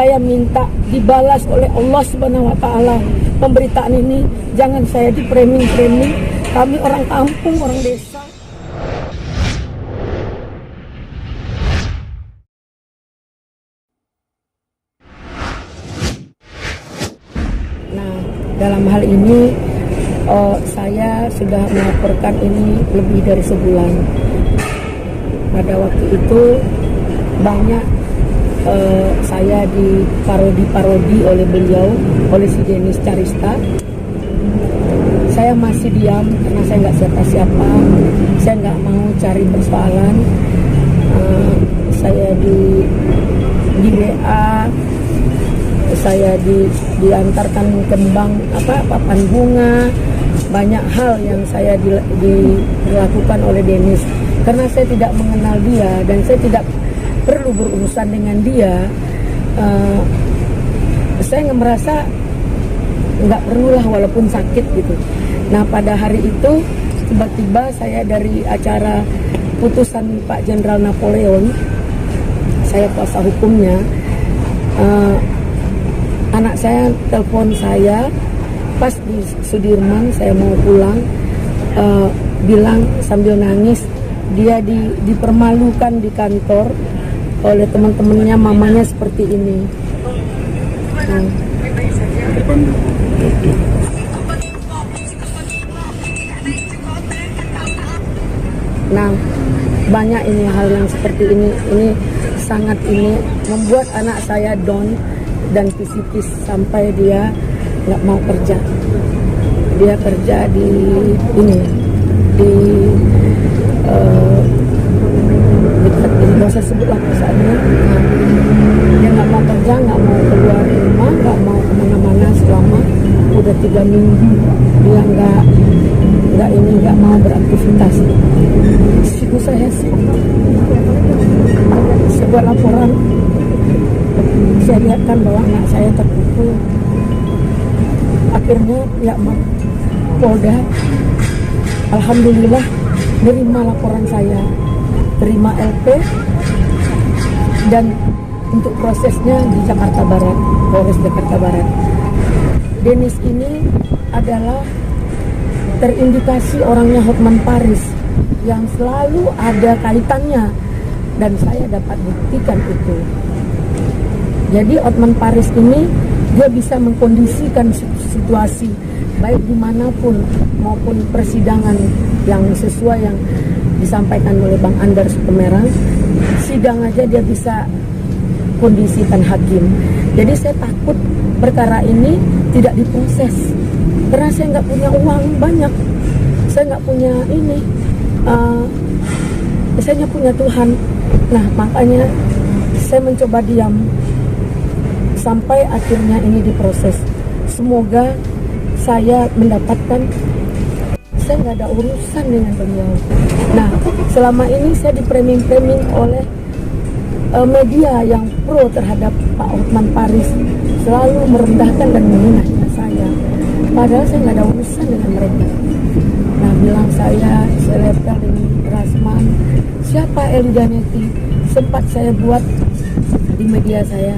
Saya minta dibalas oleh Allah Subhanahu wa Ta'ala pemberitaan ini. Jangan saya di framing. Kami orang kampung, orang desa. Nah, dalam hal ini saya sudah melaporkan ini lebih dari sebulan. Pada waktu itu banyak saya diparodi oleh beliau, oleh si Denis Carista. Saya masih diam karena saya nggak siapa-siapa. Saya nggak mau cari persoalan. Saya di WA, saya diantarkan kembang papan bunga, banyak hal yang saya dilakukan oleh Denis. Karena saya tidak mengenal dia dan saya tidak perlu berurusan dengan dia, saya merasa nggak perlulah walaupun sakit gitu. Nah, pada hari itu tiba-tiba saya dari acara putusan Pak Jenderal Napoleon, saya kuasa hukumnya, anak saya telepon saya pas di Sudirman, saya mau pulang, bilang sambil nangis dia dipermalukan di kantor oleh teman-temannya, mamanya seperti ini. Nah, banyak ini hal yang seperti ini sangat membuat anak saya down dan psikis sampai dia nggak mau kerja. Dia kerja di nggak usah sebutlah perusahaannya. Dia nggak mau kerja, nggak mau keluar rumah, nggak mau kemana-mana selama udah 3 minggu. Dia nggak mau beraktivitas. Siku saya sebuah laporan, saya lihatkan bahwa anak saya terpukul. Akhirnya pihak Polda alhamdulillah menerima laporan saya, terima LP, dan untuk prosesnya di Jakarta Barat, Polres Jakarta Barat. Denis ini adalah terindikasi orangnya Hotman Paris yang selalu ada kaitannya, dan saya dapat buktikan itu. Jadi Hotman Paris ini dia bisa mengkondisikan situasi baik dimanapun maupun persidangan yang sesuai yang disampaikan oleh Bang Andar Sutemerang, sidang aja dia bisa kondisikan hakim. Jadi saya takut perkara ini tidak diproses karena saya nggak punya uang banyak, saya nggak punya saya hanya punya Tuhan. Nah, makanya saya mencoba diam sampai akhirnya ini diproses. Semoga saya mendapatkan, saya nggak ada urusan dengan beliau. Nah, selama ini saya di-framing oleh media yang pro terhadap Pak Hotman Paris, selalu merendahkan dan menghina saya. Padahal saya nggak ada urusan dengan mereka. Nah, bilang saya selebgram dengan Rasman. Siapa Eli Daneti? Sempat saya buat di media saya.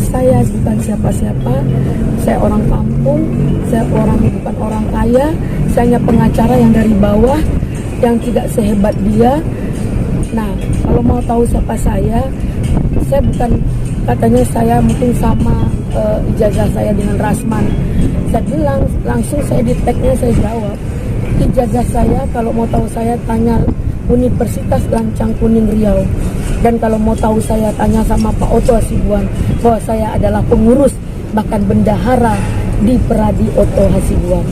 Saya bukan siapa-siapa, saya orang kampung, saya bukan orang kaya, saya hanya pengacara yang dari bawah, yang tidak sehebat dia. Nah, kalau mau tahu siapa saya bukan, katanya saya mungkin sama ijazah saya dengan Rasman. Saya bilang, langsung saya di tag-nya saya jawab, ijazah saya kalau mau tahu saya tanya Universitas Lancang Kuning Riau. Dan kalau mau tahu saya tanya sama Pak Oto Hasibuan, bahwa saya adalah pengurus bahkan bendahara di Peradi Oto Hasibuan.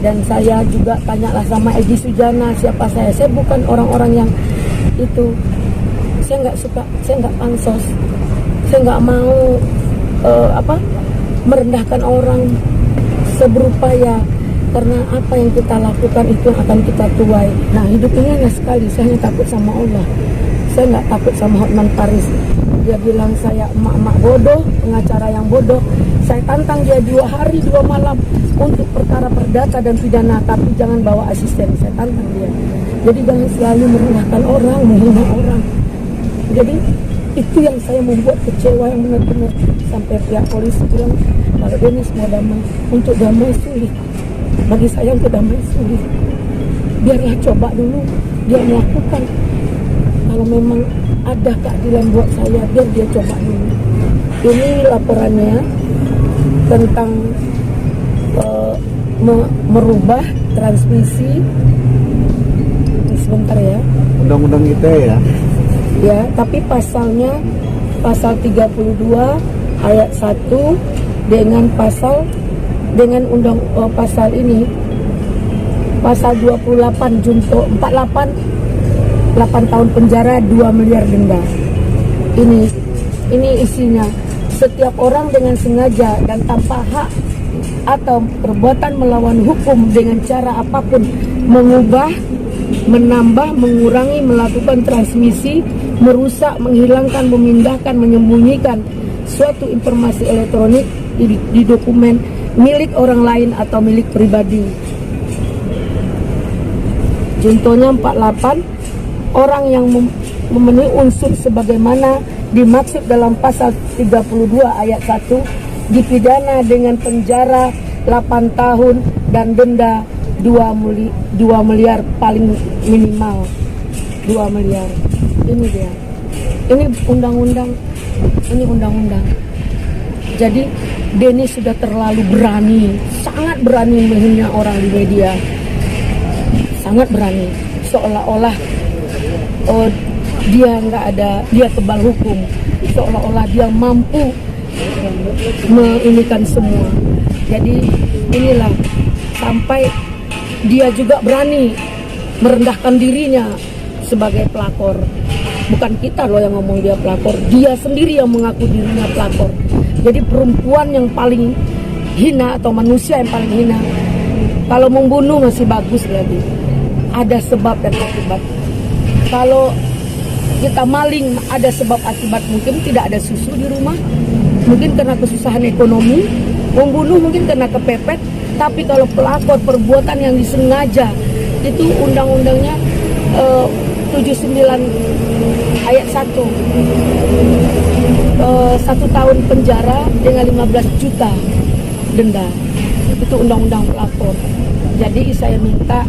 Dan saya juga tanyalah sama Egi Sujana siapa saya. Saya bukan orang-orang yang itu. Saya nggak suka, saya nggak pansos. Saya nggak mau merendahkan orang seberupaya, karena apa yang kita lakukan itu akan kita tuai. Nah, hidup ini hanya sekali. Saya hanya takut sama Allah. Saya nggak takut sama Hotman Paris. Dia bilang saya emak-emak bodoh, pengacara yang bodoh. Saya tantang dia 2 hari 2 malam untuk perkara perdata dan pidana, tapi jangan bawa asisten. Saya tantang dia. Jadi jangan selalu merendahkan orang, menghina orang. Jadi Itu yang saya membuat kecewa, yang benar-benar sampai pihak polisi bilang kalau Dennis mau damai, untuk damai sulit. Bagi saya untuk damai sulit. Biarlah coba dulu dia melakukan. Kalau memang ada keadilan buat saya, biar dia coba dulu. Ini laporannya tentang merubah transmisi. Sebentar ya. Undang-undang ITE ya. Ya, tapi pasalnya pasal 32 ayat 1 dengan pasal ini pasal 28 junto 48 8 tahun penjara 2 miliar denda. Ini isinya, setiap orang dengan sengaja dan tanpa hak atau perbuatan melawan hukum dengan cara apapun mengubah, menambah, mengurangi, melakukan transmisi, merusak, menghilangkan, memindahkan, menyembunyikan suatu informasi elektronik di dokumen milik orang lain atau milik pribadi. Juntonya 48, orang yang memenuhi unsur sebagaimana dimaksud dalam pasal 32 ayat 1 dipidana dengan penjara 8 tahun dan denda 2 miliar paling minimal 2 miliar. Ini dia. Ini undang-undang. Jadi Dennis sudah terlalu berani, sangat berani menghina orang di media. Sangat berani, seolah-olah dia kebal hukum, seolah-olah dia mampu menginikan semua. Jadi inilah, sampai dia juga berani merendahkan dirinya sebagai pelakor. Bukan kita loh yang ngomong dia pelakor, dia sendiri yang mengaku dirinya pelakor. Jadi perempuan yang paling hina atau manusia yang paling hina. Kalau membunuh masih bagus lagi, ada sebab dan akibat. Kalau kita maling ada sebab akibat, mungkin tidak ada susu di rumah, mungkin karena kesusahan ekonomi. Membunuh mungkin karena kepepet. Tapi kalau pelakor, perbuatan yang disengaja, itu undang-undangnya 79 ayat 1, 1 tahun penjara dengan 15 juta denda. Itu undang-undang pelakor. Jadi saya minta,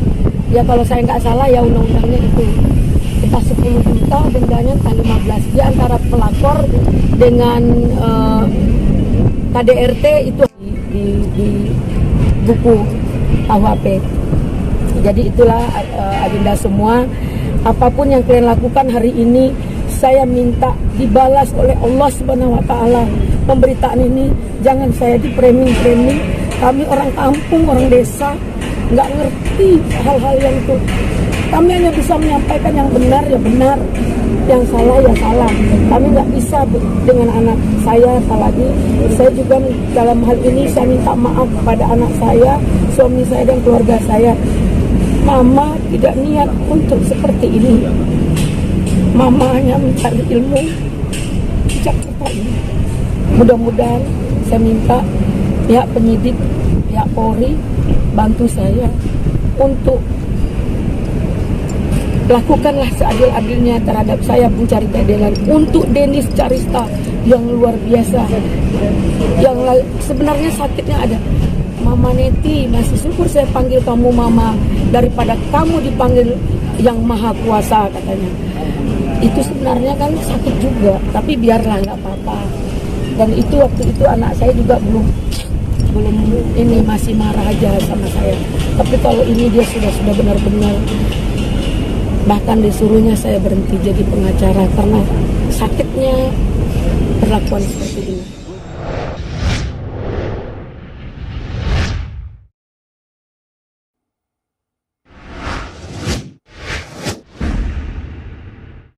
ya kalau saya nggak salah ya undang-undangnya itu entah 10 juta dendanya entah 15. Dia antara pelakor dengan KDRT itu di buku KUHP. Jadi itulah agenda semua. Apapun yang kalian lakukan hari ini, saya minta dibalas oleh Allah Subhanahu wa taala. Pemberitaan ini jangan saya di framing. Kami orang kampung, orang desa, nggak ngerti hal-hal yang itu. Kami hanya bisa menyampaikan yang benar ya benar, yang salah ya salah. Kami nggak bisa dengan anak saya, apalagi saya juga dalam hal ini saya minta maaf kepada anak saya, suami saya dan keluarga saya. Mama tidak niat untuk seperti ini. Mama hanya mencari ilmu di Jakarta ini. Mudah-mudahan saya minta pihak penyidik, pihak Polri bantu saya untuk lakukanlah seadil-adilnya terhadap saya mencari keadilan untuk Dennis Carista yang luar biasa. Yang sebenarnya sakitnya ada. Mama Neti, masih syukur saya panggil kamu Mama daripada kamu dipanggil yang Maha Kuasa, katanya. Itu sebenarnya kan sakit juga, tapi biarlah, nggak apa-apa. Dan itu waktu itu anak saya juga belum ini, masih marah aja sama saya. Tapi kalau ini dia sudah benar-benar, bahkan disuruhnya saya berhenti jadi pengacara karena sakitnya perlakuan seperti ini.